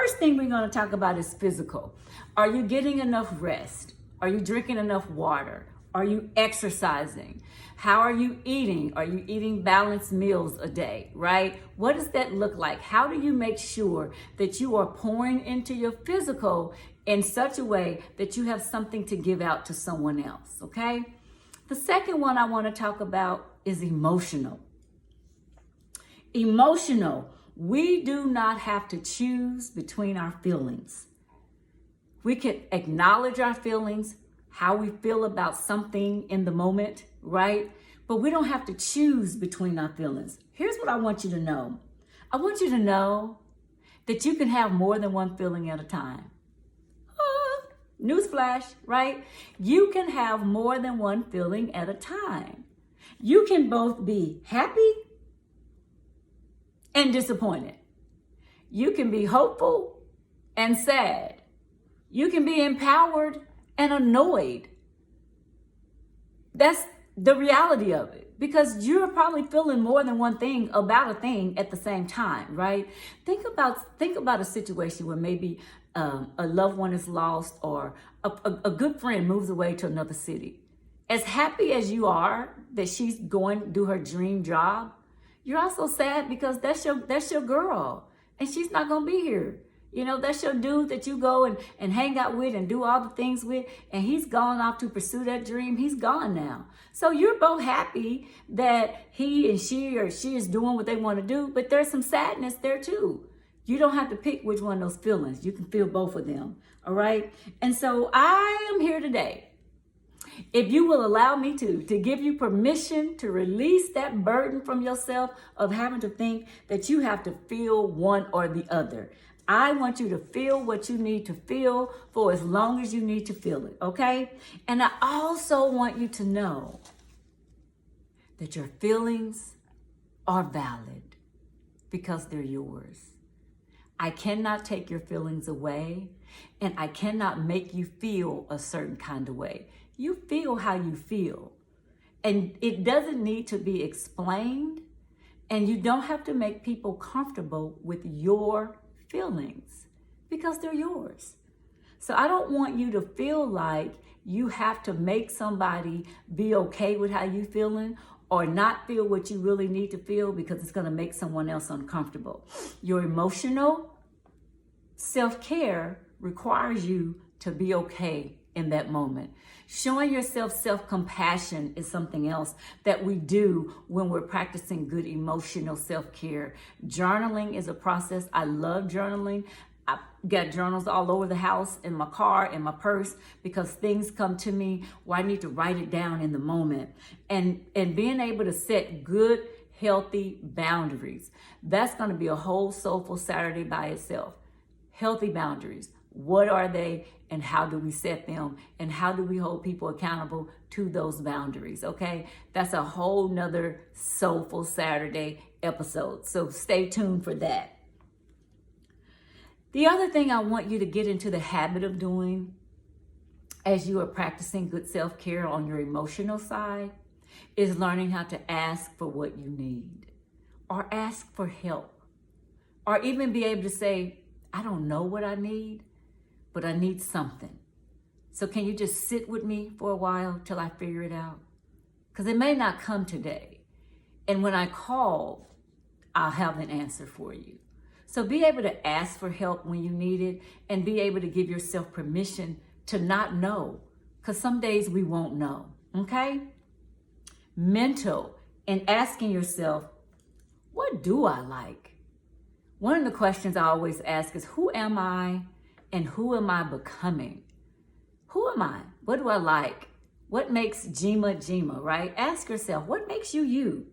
first thing we're going to talk about is physical. Are you getting enough rest? Are you drinking enough water? Are you exercising? How are you eating? Are you eating balanced meals a day, right? What does that look like? How do you make sure that you are pouring into your physical in such a way that you have something to give out to someone else, okay? The second one I want to talk about is emotional. Emotional. We do not have to choose between our feelings. We can acknowledge our feelings, how we feel about something in the moment, right? But we don't have to choose between our feelings. Here's what I want you to know. I want you to know that you can have more than one feeling at a time. Newsflash, right? You can have more than one feeling at a time. You can both be happy and disappointed. You can be hopeful and sad. You can be empowered and annoyed. That's the reality of it, because you're probably feeling more than one thing about a thing at the same time, right? Think about a situation where maybe a loved one is lost, or a good friend moves away to another city. As happy as you are that she's going to do her dream job, you're also sad because that's your girl, and she's not gonna be here. You know, that's your dude that you go and hang out with and do all the things with, and he's gone off to pursue that dream. He's gone now. So you're both happy that he and she, or she is doing what they want to do, but there's some sadness there too. You don't have to pick which one of those feelings. You can feel both of them, all right? And so I am here today, if you will allow me to give you permission to release that burden from yourself of having to think that you have to feel one or the other. I want you to feel what you need to feel for as long as you need to feel it, okay? And I also want you to know that your feelings are valid because they're yours. I cannot take your feelings away, and I cannot make you feel a certain kind of way. You feel how you feel, and it doesn't need to be explained, and you don't have to make people comfortable with your feelings because they're yours. So I don't want you to feel like you have to make somebody be okay with how you feeling, or not feel what you really need to feel because it's going to make someone else uncomfortable. Your emotional self-care requires you to be okay in that moment. Showing yourself self-compassion is something else that we do when we're practicing good emotional self-care. Journaling is a process. I love journaling. I've got journals all over the house, in my car, in my purse, because things come to me where I need to write it down in the moment. And being able to set good, healthy boundaries. That's going to be a whole soulful Saturday by itself. Healthy boundaries. What are they, and how do we set them, and how do we hold people accountable to those boundaries, okay? That's a whole nother soulful Saturday episode, so stay tuned for that. The other thing I want you to get into the habit of doing as you are practicing good self-care on your emotional side is learning how to ask for what you need, or ask for help, or even be able to say, I don't know what I need, but I need something. So can you just sit with me for a while till I figure it out? Because it may not come today. And when I call, I'll have an answer for you. So be able to ask for help when you need it, and be able to give yourself permission to not know. Because some days we won't know, okay? Mental, and asking yourself, what do I like? One of the questions I always ask is, who am I? And who am I becoming? Who am I? What do I like? What makes Jima Jima, right? Ask yourself, what makes you you?